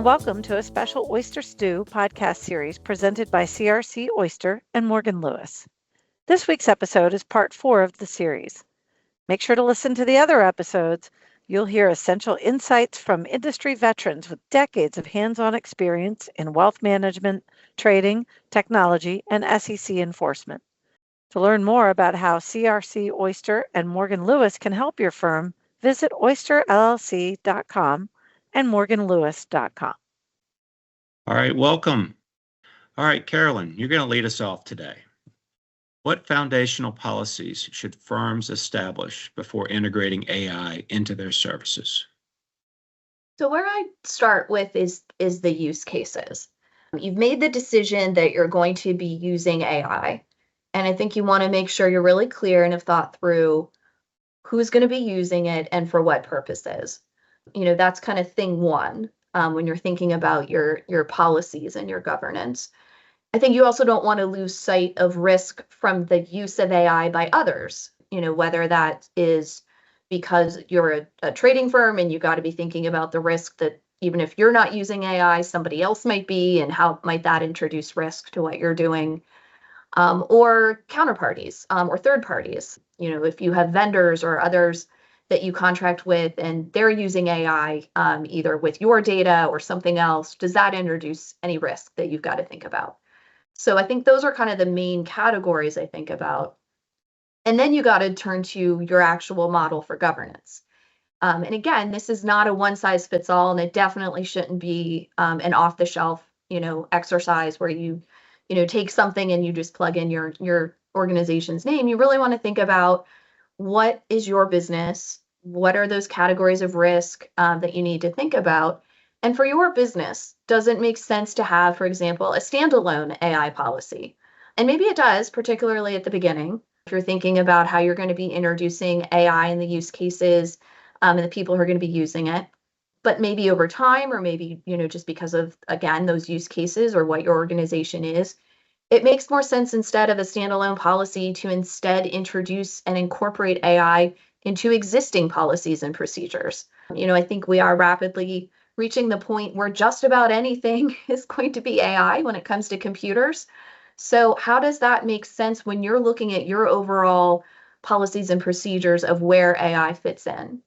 and welcome to a special Oyster Stew podcast series presented by CRC Oyster and Morgan Lewis. This week's episode is part 4 of the series. Make sure to listen to the other episodes. You'll hear essential insights from industry veterans with decades of hands-on experience in wealth management, trading, technology, and SEC enforcement. To learn more about how CRC Oyster and Morgan Lewis can help your firm, visit oysterllc.com and morganlewis.com. All right, welcome. All right, Carolyn, you're going to lead us off today. What foundational policies should firms establish before integrating AI into their services? So where I start with is the use cases. You've made the decision that you're going to be using AI, and I think you want to make sure you're really clear and have thought through who's going to be using it and for what purposes. That's kind of thing one when you're thinking about your policies and your governance. I think you also don't want to lose sight of risk from the use of AI by others, whether that is because you're a trading firm and you got to be thinking about the risk that even if you're not using AI, somebody else might be, and how might that introduce risk to what you're doing, or counterparties or third parties. If you have vendors or others that you contract with and they're using AI either with your data or something else, does that introduce any risk that you've got to think about? So I think those are kind of the main categories I think about. And then you got to turn to your actual model for governance. And again, this is not a one size fits all, and it definitely shouldn't be an off the shelf, exercise where you take something and you just plug in your organization's name. You really want to think about what is your business, what are those categories of risk that you need to think about. And for your business, does it make sense to have, for example, a standalone AI policy? And maybe it does, particularly at the beginning. If you're thinking about how you're going to be introducing AI and the use cases and the people who are going to be using it. But maybe over time, or maybe, just because of, again, those use cases or what your organization is, it makes more sense instead of a standalone policy to instead introduce and incorporate AI into existing policies and procedures. I think we are rapidly reaching the point where just about anything is going to be AI when it comes to computers. So how does that make sense when you're looking at your overall policies and procedures of where AI fits in?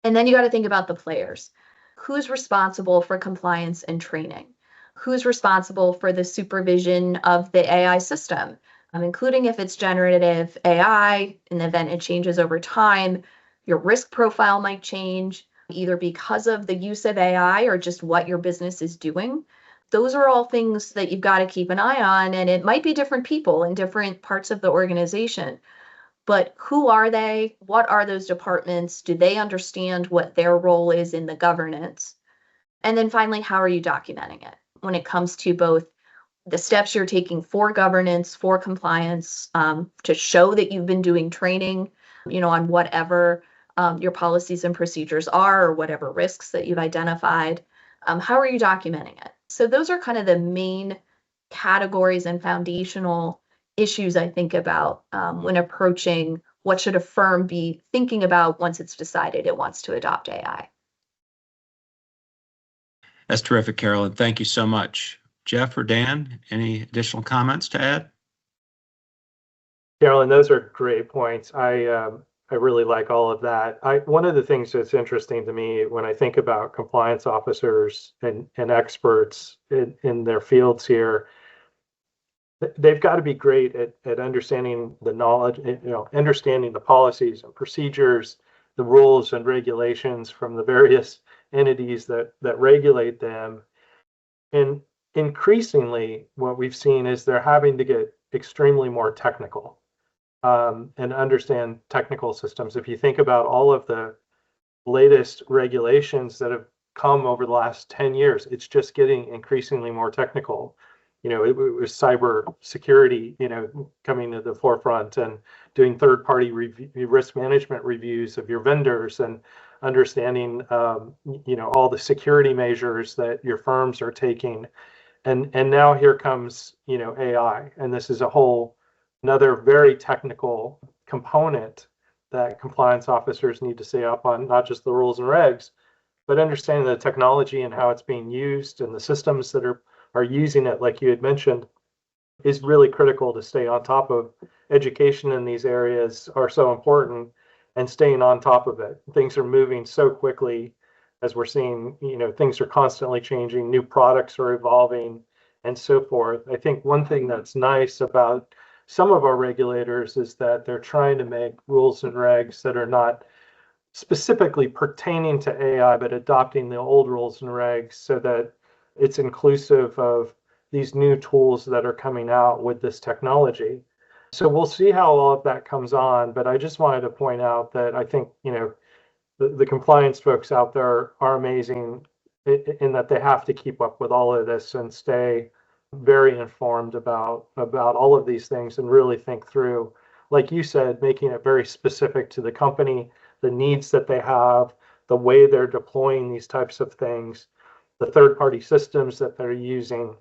And then you got to think about the players. Who's responsible for compliance and training? Who's responsible for the supervision of the AI system, including if it's generative AI, in the event it changes over time, your risk profile might change, either because of the use of AI or just what your business is doing. Those are all things that you've got to keep an eye on, and it might be different people in different parts of the organization. But who are they? What are those departments? Do they understand what their role is in the governance? And then finally, how are you documenting it when it comes to both the steps you're taking for governance, for compliance, to show that you've been doing training, on whatever your policies and procedures are, or whatever risks that you've identified. How are you documenting it? So those are kind of the main categories and foundational issues I think about when approaching what should a firm be thinking about once it's decided it wants to adopt AI. That's terrific, Carolyn. Thank you so much. Jeff or Dan, any additional comments to add? Carolyn, those are great points. I really like all of that. One of the things that's interesting to me when I think about compliance officers and experts in their fields here, they've got to be great at understanding the knowledge, understanding the policies and procedures, the rules and regulations from the various entities that regulate them. And increasingly, what we've seen is they're having to get extremely more technical and understand technical systems. If you think about all of the latest regulations that have come over the last 10 years, it's just getting increasingly more technical. It was cyber security, coming to the forefront, and doing third-party risk management reviews of your vendors and understanding, all the security measures that your firms are taking. And now here comes, AI, and this is another very technical component that compliance officers need to stay up on, not just the rules and regs, but understanding the technology and how it's being used and the systems that are using it, like you had mentioned, is really critical to stay on top of. Education in these areas are so important, and staying on top of it. Things are moving so quickly, as we're seeing, things are constantly changing, new products are evolving, and so forth. I think one thing that's nice about some of our regulators is that they're trying to make rules and regs that are not specifically pertaining to AI, but adopting the old rules and regs so that it's inclusive of these new tools that are coming out with this technology. So we'll see how all of that comes on, but I just wanted to point out that I think, the compliance folks out there are amazing in that they have to keep up with all of this and stay very informed about all of these things and really think through, like you said, making it very specific to the company, the needs that they have, the way they're deploying these types of things, the third-party systems that they're using.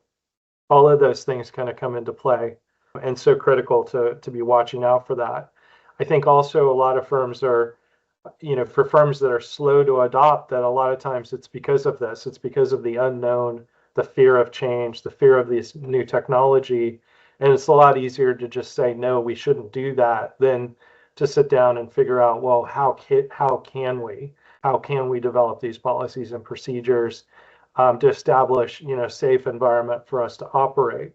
All of those things kind of come into play, and so critical to be watching out for that. I think also a lot of firms are, for firms that are slow to adopt, that a lot of times it's because of this. It's because of the unknown, the fear of change, the fear of this new technology. And it's a lot easier to just say, no, we shouldn't do that, than to sit down and figure out, well, how can we develop these policies and procedures to establish, safe environment for us to operate.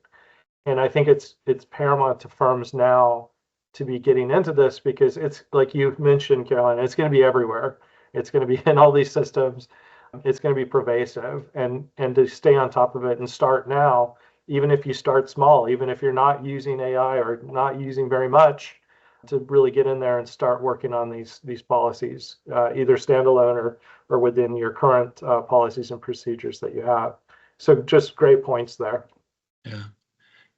And I think it's paramount to firms now to be getting into this, because it's like you mentioned, Carolyn, it's going to be everywhere. It's going to be in all these systems. It's going to be pervasive, and to stay on top of it and start now, even if you start small, even if you're not using AI or not using very much, to really get in there and start working on these policies, either standalone or within your current policies and procedures that you have. So just great points there. Yeah.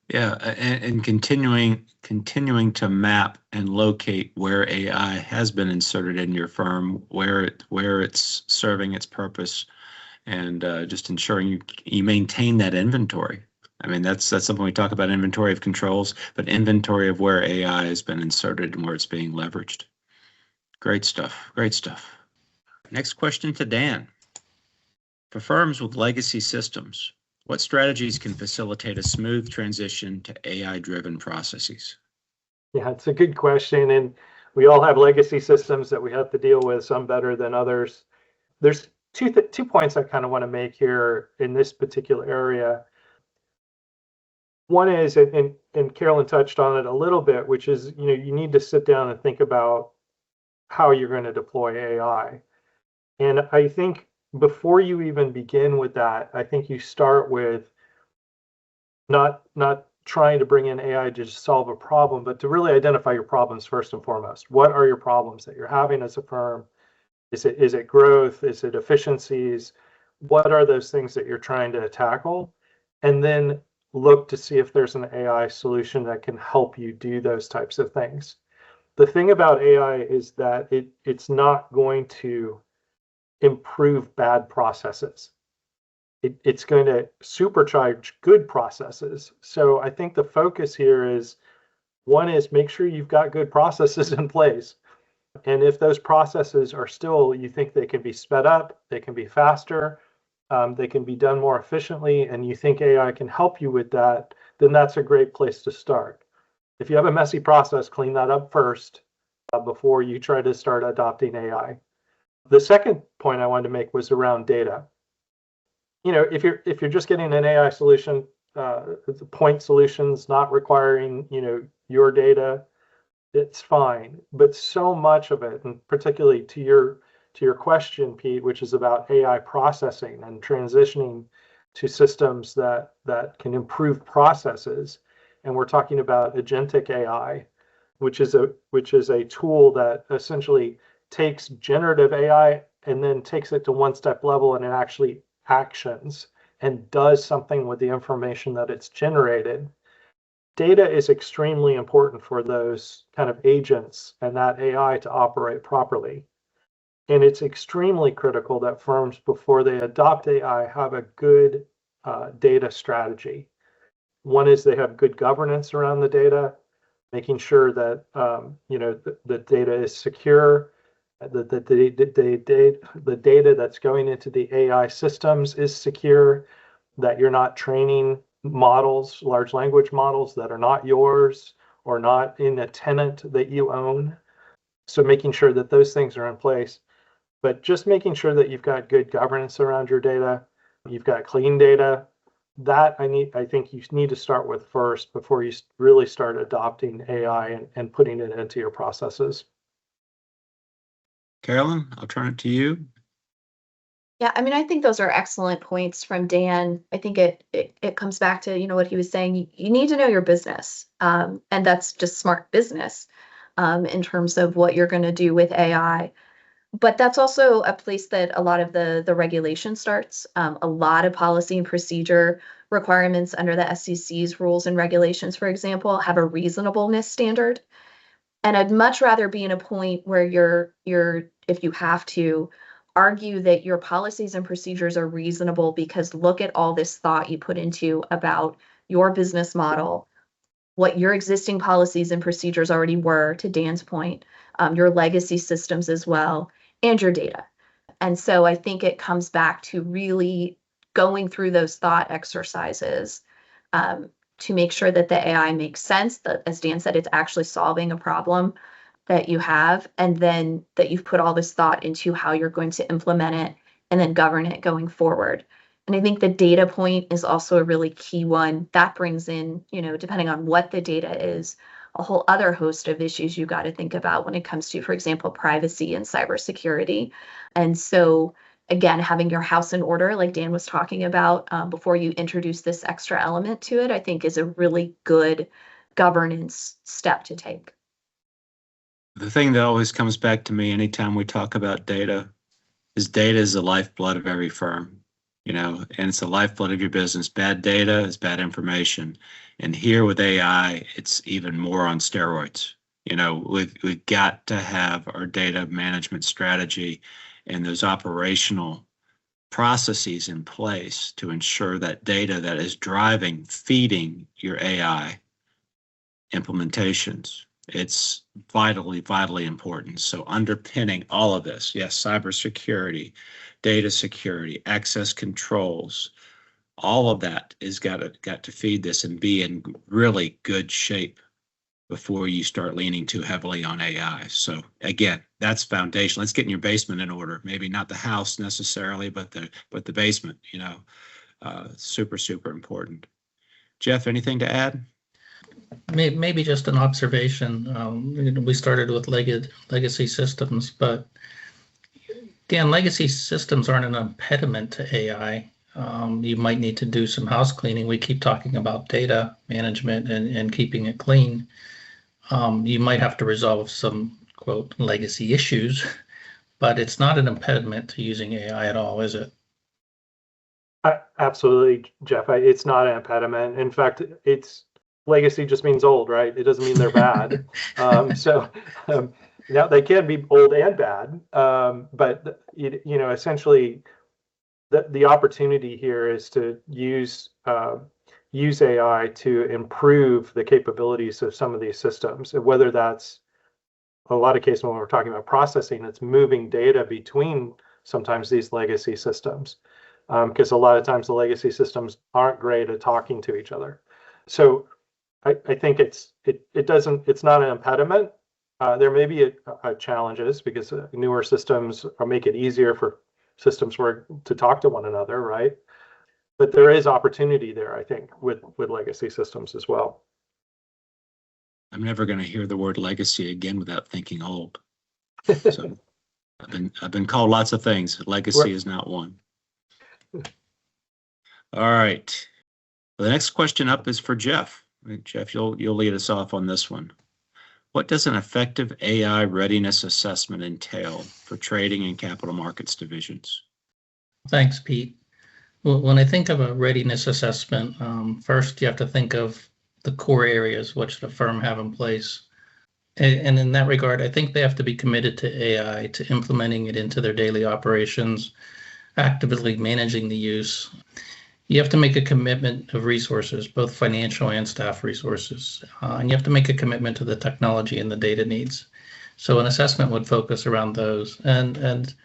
Yeah, and continuing to map and locate where AI has been inserted in your firm, where it's serving its purpose, and just ensuring you maintain that inventory. I mean, that's something we talk about, inventory of controls, but inventory of where AI has been inserted and where it's being leveraged. Great stuff. Great stuff. Next question to Dan. For firms with legacy systems, what strategies can facilitate a smooth transition to AI-driven processes? Yeah, it's a good question. And we all have legacy systems that we have to deal with, some better than others. There's two points I kind of want to make here in this particular area. One is, and Carolyn touched on it a little bit, which is, you need to sit down and think about how you're going to deploy AI. And I think before you even begin with that, I think you start with not trying to bring in AI to just solve a problem, but to really identify your problems first and foremost. What are your problems that you're having as a firm? Is it growth? Is it efficiencies? What are those things that you're trying to tackle? And then look to see if there's an AI solution that can help you do those types of things. The thing about AI is that it's not going to improve bad processes. It's going to supercharge good processes. So I think the focus here is, one is make sure you've got good processes in place. And if those processes are still, you think they can be sped up, they can be faster, they can be done more efficiently, and you think AI can help you with that, then that's a great place to start. If you have a messy process, clean that up first before you try to start adopting AI. The second point I wanted to make was around data. If you're just getting an AI solution, point solutions not requiring your data, it's fine. But so much of it, and particularly to your question, Pete, which is about AI processing and transitioning to systems that can improve processes, and we're talking about agentic AI, which is a tool that essentially takes generative AI and then takes it to one step level, and it actually actions and does something with the information that it's generated. Data is extremely important for those kind of agents and that AI to operate properly. And it's extremely critical that firms, before they adopt AI, have a good data strategy. One is they have good governance around the data, making sure that the data is secure, the data that's going into the AI systems is secure, that you're not training models, large language models that are not yours or not in a tenant that you own. So making sure that those things are in place, but just making sure that you've got good governance around your data, you've got clean data. That I think you need to start with first before you really start adopting AI and putting it into your processes. Carolyn, I'll turn it to you. Yeah, I mean, I think those are excellent points from Dan. I think it comes back to, what he was saying. You need to know your business, and that's just smart business in terms of what you're going to do with AI. But that's also a place that a lot of the regulation starts. A lot of policy and procedure requirements under the SEC's rules and regulations, for example, have a reasonableness standard. And I'd much rather be in a point where you're if you have to argue that your policies and procedures are reasonable because look at all this thought you put into about your business model, what your existing policies and procedures already were, to Dan's point, your legacy systems as well, and your data. And so I think it comes back to really going through those thought exercises to make sure that the AI makes sense, that, as Dan said, it's actually solving a problem that you have, and then that you've put all this thought into how you're going to implement it and then govern it going forward. And I think the data point is also a really key one. That brings in, depending on what the data is, a whole other host of issues you got to think about when it comes to, for example, privacy and cybersecurity. And so, again, having your house in order, like Dan was talking about, before you introduce this extra element to it, I think is a really good governance step to take. The thing that always comes back to me anytime we talk about data is the lifeblood of every firm, and it's the lifeblood of your business. Bad data is bad information. And here with AI, it's even more on steroids. We've got to have our data management strategy and those operational processes in place to ensure that data that is feeding your AI implementations. It's vitally important. So underpinning all of this, yes, cybersecurity, data security, access controls, all of that is got to feed this and be in really good shape before you start leaning too heavily on AI. So again, that's foundation. Let's get in your basement in order. Maybe not the house necessarily, but the basement. Super important. Jeff, anything to add? Maybe just an observation. We started with legacy systems, but Dan, legacy systems aren't an impediment to AI. You might need to do some house cleaning. We keep talking about data management and keeping it clean. You might have to resolve some, quote, legacy issues, but it's not an impediment to using AI at all, is it? Absolutely, Jeff. It's not an impediment. In fact, legacy just means old, right? It doesn't mean they're bad. Now they can be old and bad, but essentially, the opportunity here is to use AI to improve the capabilities of some of these systems. Whether that's a lot of cases when we're talking about processing, it's moving data between sometimes these legacy systems, because a lot of times the legacy systems aren't great at talking to each other. So I think it's not an impediment. There may be challenges because newer systems make it easier for systems to talk to one another, right? But there is opportunity there, I think, with legacy systems as well. I'm never going to hear the word legacy again without thinking old. So I've been called lots of things. Legacy is not one. All right. Well, the next question up is for Jeff. Jeff, you'll lead us off on this one. What does an effective AI readiness assessment entail for trading and capital markets divisions? Thanks, Pete. Well, when I think of a readiness assessment, first you have to think of the core areas which the firm have in place. And in that regard, I think they have to be committed to AI, to implementing it into their daily operations, actively managing the use. You have to make a commitment of resources, both financial and staff resources. And you have to make a commitment to the technology and the data needs. So an assessment would focus around those, and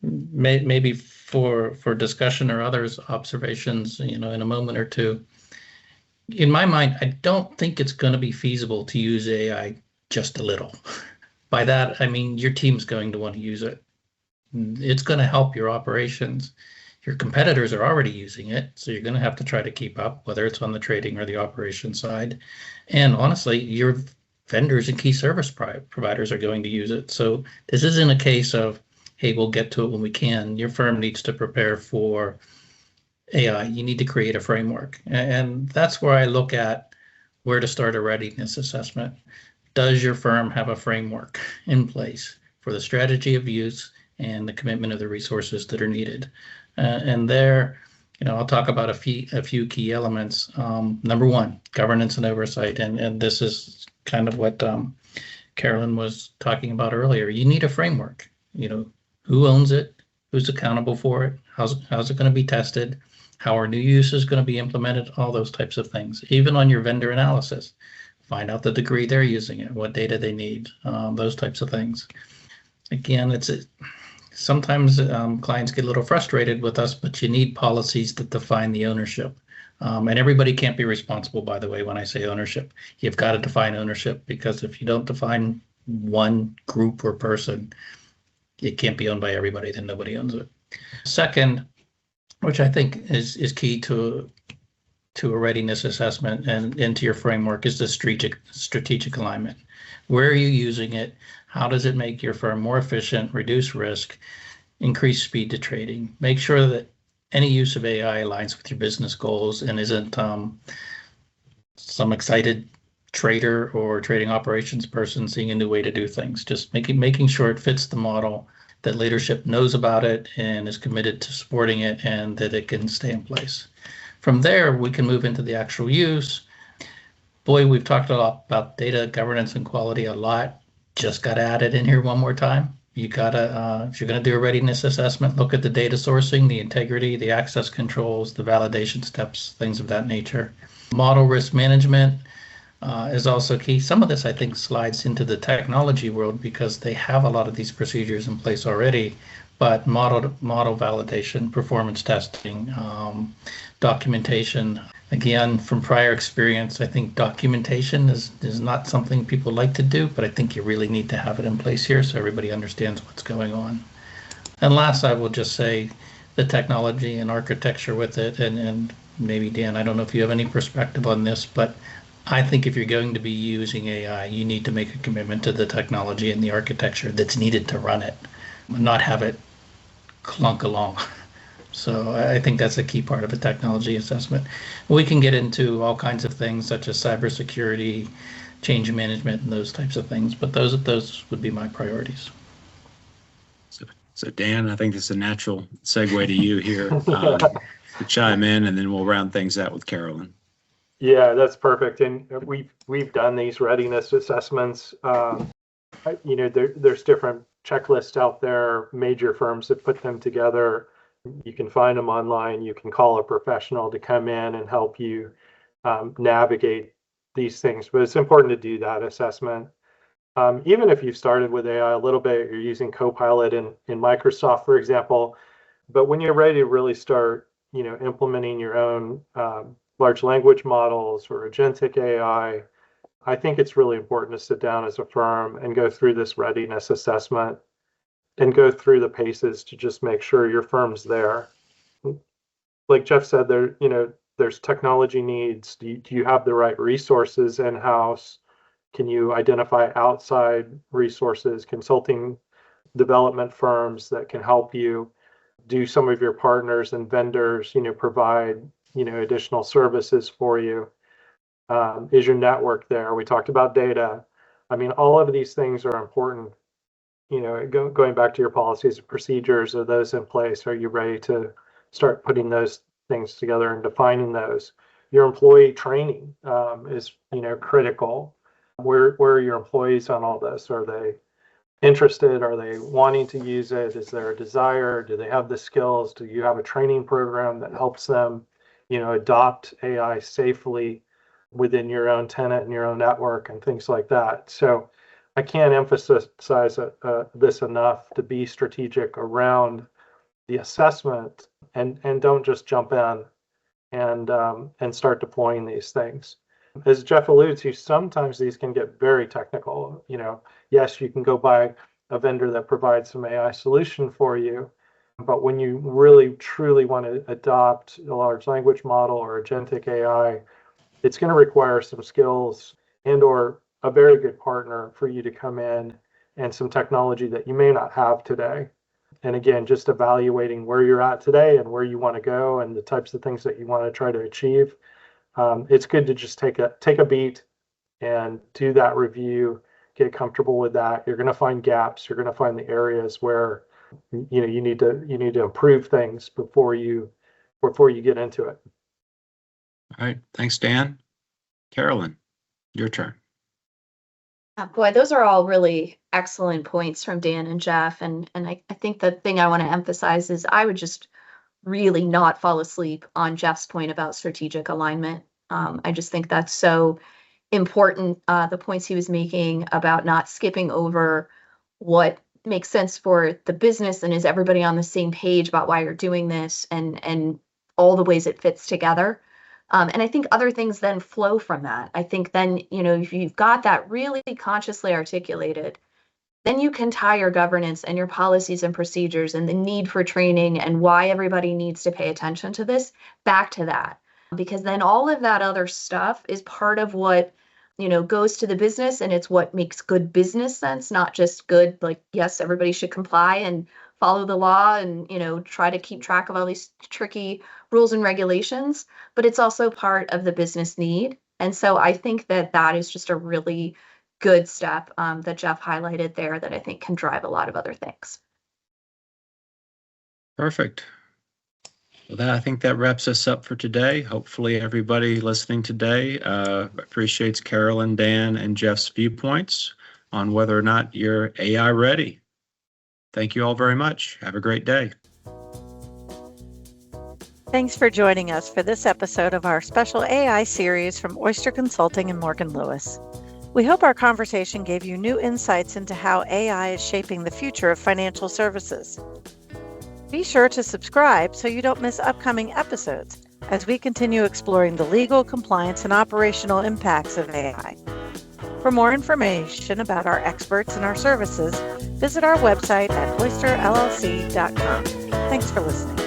maybe for discussion or others' observations, in a moment or two. In my mind, I don't think it's going to be feasible to use AI just a little. By that, I mean your team's going to want to use it. It's going to help your operations. Your competitors are already using it, so you're going to have to try to keep up, whether it's on the trading or the operation side. And honestly, your vendors and key service providers are going to use it. So this isn't a case of, hey, we'll get to it when we can. Your firm needs to prepare for AI. You need to create a framework. And that's where I look at where to start a readiness assessment. Does your firm have a framework in place for the strategy of use and the commitment of the resources that are needed? And there, I'll talk about a few key elements. Number one, governance and oversight. And this is kind of what Carolyn was talking about earlier. You need a framework. Who owns it? Who's accountable for it? How's it going to be tested? How are new uses going to be implemented? All those types of things. Even on your vendor analysis, find out the degree they're using it, what data they need, those types of things. Again, sometimes clients get a little frustrated with us, but you need policies that define the ownership. And everybody can't be responsible, by the way, when I say ownership. You've got to define ownership, because if you don't define one group or person, it can't be owned by everybody, then nobody owns it. Second, which I think is key to a readiness assessment and into your framework, is the strategic alignment. Where are you using it? How does it make your firm more efficient, reduce risk, increase speed to trading? Make sure that any use of AI aligns with your business goals and isn't some excited trader or trading operations person seeing a new way to do things. Just making sure it fits the model, that leadership knows about it and is committed to supporting it, and that it can stay in place. From there, we can move into the actual use. Boy, we've talked a lot about data governance and quality a lot. Just got to add it in here one more time. You gotta, if you're going to do a readiness assessment, look at the data sourcing, the integrity, the access controls, the validation steps, things of that nature. Model risk management is also key. Some of this, I think, slides into the technology world because they have a lot of these procedures in place already. But model validation, performance testing, documentation. Again, from prior experience, I think documentation is not something people like to do, but I think you really need to have it in place here so everybody understands what's going on. And last, I will just say the technology and architecture with it, and maybe Dan, I don't know if you have any perspective on this, but I think if you're going to be using AI, you need to make a commitment to the technology and the architecture that's needed to run it, not have it clunk along. So I think that's a key part of a technology assessment. We can get into all kinds of things such as cybersecurity, change management, and those types of things, but those would be my priorities. So Dan, I think this is a natural segue to you here to chime in, and then we'll round things out with Carolyn. Yeah, that's perfect. And we've done these readiness assessments. There's different checklists out there, major firms that put them together. You can find them online. You can call a professional to come in and help you navigate these things. But it's important to do that assessment. Even if you've started with AI a little bit, you're using Copilot in Microsoft, for example. But when you're ready to really start, implementing your own large language models or agentic AI, I think it's really important to sit down as a firm and go through this readiness assessment and go through the paces to just make sure your firm's there. Like Jeff said, there's technology needs. Do you have the right resources in-house? Can you identify outside resources, consulting development firms that can help you? Do some of your partners and vendors, provide, additional services for you? Is your network there? We talked about data. I mean, all of these things are important. Going back to your policies and procedures, are those in place? Are you ready to start putting those things together and defining those? Your employee training is, critical. Where are your employees on all this? Are they interested? Are they wanting to use it? Is there a desire? Do they have the skills? Do you have a training program that helps them, adopt AI safely within your own tenant and your own network and things like that? So I can't emphasize this enough to be strategic around the assessment and don't just jump in and start deploying these things. As Jeff alludes to, sometimes these can get very technical. Yes, you can go buy a vendor that provides some AI solution for you, but when you really truly want to adopt a large language model or agentic AI, it's going to require some skills and/or a very good partner for you to come in and some technology that you may not have today. And again, just evaluating where you're at today and where you want to go and the types of things that you want to try to achieve. It's good to just take a beat and do that review, get comfortable with that. You're going to find gaps. You're going to find the areas where you need to improve things before you get into it. All right. Thanks, Dan. Carolyn, your turn. Boy, those are all really excellent points from Dan and Jeff. And I think the thing I want to emphasize is I would just really not fall asleep on Jeff's point about strategic alignment. I just think that's so important. The points he was making about not skipping over what makes sense for the business and is everybody on the same page about why you're doing this and all the ways it fits together. And I think other things then flow from that. I think then, if you've got that really consciously articulated, then you can tie your governance and your policies and procedures and the need for training and why everybody needs to pay attention to this back to that. Because then all of that other stuff is part of what, goes to the business, and it's what makes good business sense, not just good, like, yes, everybody should comply and follow the law and, try to keep track of all these tricky rules and regulations, but it's also part of the business need. And so I think that is just a really good step that Jeff highlighted there that I think can drive a lot of other things. Perfect. Well, I think that wraps us up for today. Hopefully everybody listening today appreciates Carolyn, Dan, and Jeff's viewpoints on whether or not you're AI ready. Thank you all very much. Have a great day. Thanks for joining us for this episode of our special AI series from Oyster Consulting and Morgan Lewis. We hope our conversation gave you new insights into how AI is shaping the future of financial services. Be sure to subscribe so you don't miss upcoming episodes as we continue exploring the legal, compliance, and operational impacts of AI. For more information about our experts and our services, visit our website at oysterllc.com. Thanks for listening.